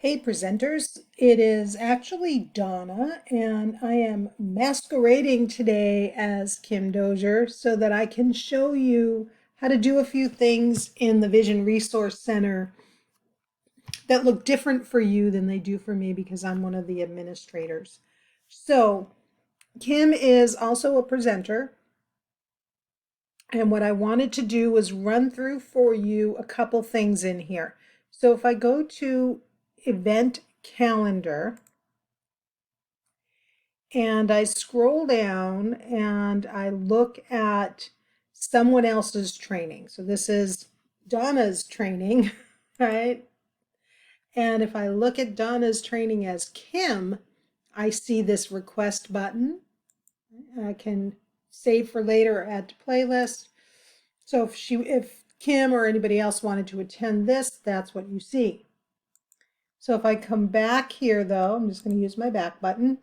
Hey presenters, it is actually Donna, and I am masquerading today as Kim Dozier so that I can show you how to do a few things in the Vision Resource Center that look different for you than they do for me because I'm one of the administrators. So, Kim is also a presenter, and what I wanted to do was run through for you a couple things in here. So, if I go to Event Calendar, and I scroll down and I look at someone else's training. So this is Donna's training, right? And if I look at Donna's training as Kim, I see this request button. I can save for later, add to playlist. So if Kim or anybody else wanted to attend this, that's what you see. So if I come back here though, I'm just going to use my back button,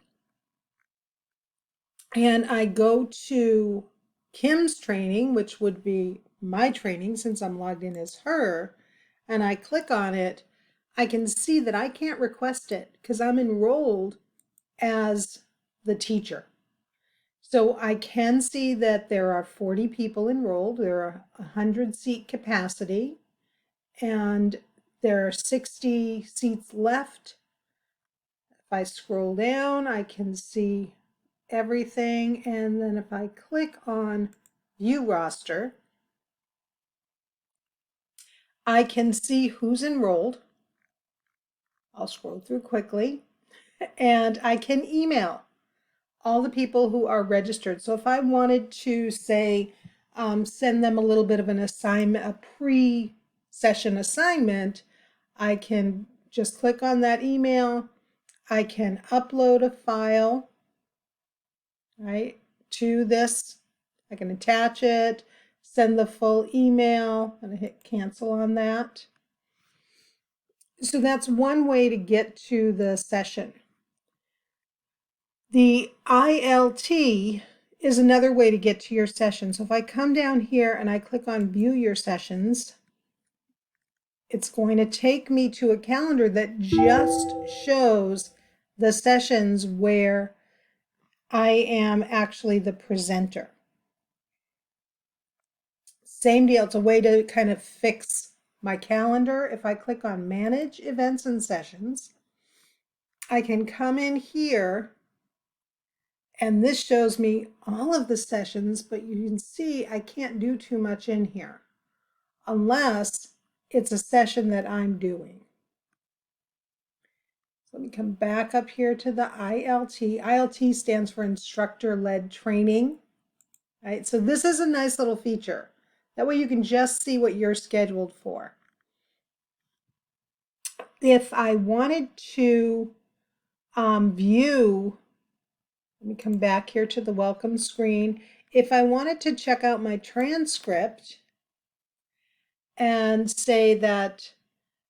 and I go to Kim's training, which would be my training since I'm logged in as her, and I click on it, I can see that I can't request it because I'm enrolled as the teacher. So I can see that there are 40 people enrolled, there are 100 seat capacity, and there are 60 seats left. If I scroll down, I can see everything, and then if I click on view roster, I can see who's enrolled. I'll scroll through quickly, and I can email all the people who are registered. So if I wanted to say send them a little bit of an assignment, a pre-session assignment, I can just click on that email. I can upload a file, right, to this. I can attach it, send the full email, and I hit cancel on that. So that's one way to get to the session. The ILT is another way to get to your session. So if I come down here and I click on view your sessions, it's going to take me to a calendar that just shows the sessions where I am actually the presenter. Same deal, it's a way to kind of fix my calendar. If I click on manage events and sessions, I can come in here and this shows me all of the sessions, but you can see I can't do too much in here unless it's a session that I'm doing. So let me come back up here to the ILT. ILT stands for instructor-led training. Right? So this is a nice little feature. That way you can just see what you're scheduled for. If I wanted to view, let me come back here to the welcome screen. If I wanted to check out my transcript and say that,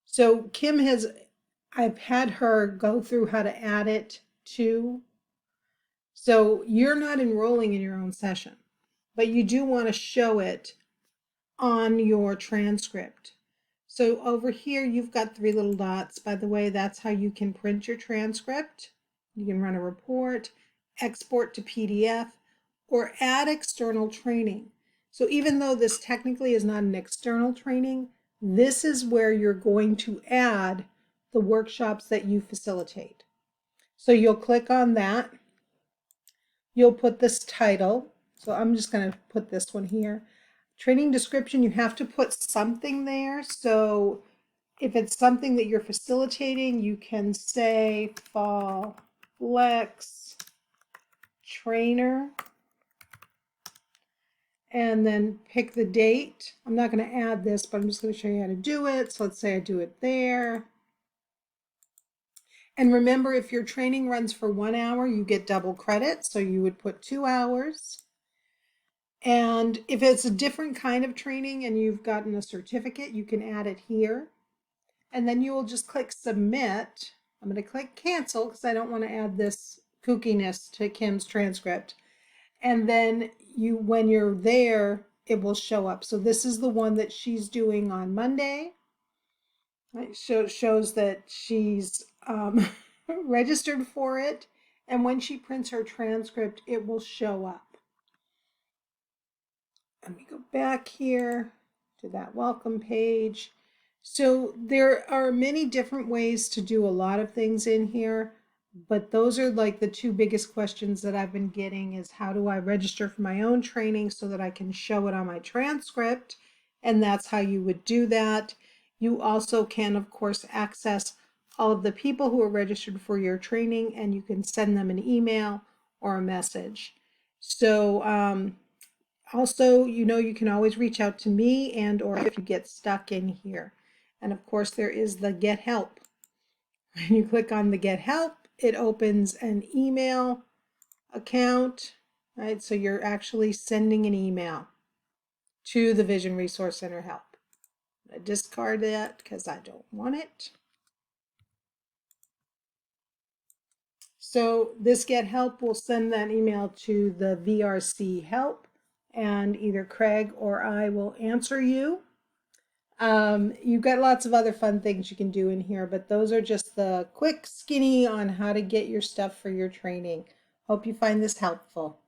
so Kim has, I've had her go through how to add it to, so you're not enrolling in your own session, but you do want to show it on your transcript. So over here, you've got three little dots. By the way, that's how you can print your transcript. You can run a report, export to PDF, or add external training. So even though this technically is not an external training, this is where you're going to add the workshops that you facilitate. So you'll click on that. You'll put this title. So I'm just going to put this one here. Training description, you have to put something there. So if it's something that you're facilitating, you can say Fall Flex Trainer, and then pick the date. I'm not going to add this, but I'm just going to show you how to do it. So let's say I do it there. And remember, if your training runs for 1 hour, you get double credit. So you would put 2 hours. And if it's a different kind of training and you've gotten a certificate, you can add it here. And then you will just click submit. I'm going to click cancel because I don't want to add this kookiness to Kim's transcript. And then when you're there, it will show up. So this is the one that she's doing on Monday. It shows that she's registered for it, and when she prints her transcript, it will show up. Let me go back here to that welcome page. So there are many different ways to do a lot of things in here, but those are like the two biggest questions that I've been getting is how do I register for my own training so that I can show it on my transcript? And that's how you would do that. You also can, of course, access all of the people who are registered for your training, and you can send them an email or a message. So also, you can always reach out to me and or if you get stuck in here. And of course, there is the Get Help. When you click on the Get Help, it opens an email account, right? So you're actually sending an email to the Vision Resource Center Help. I discard that because I don't want it. So this Get Help will send that email to the VRC Help, and either Craig or I will answer you. You've got lots of other fun things you can do in here, but those are just the quick skinny on how to get your stuff for your training. Hope you find this helpful.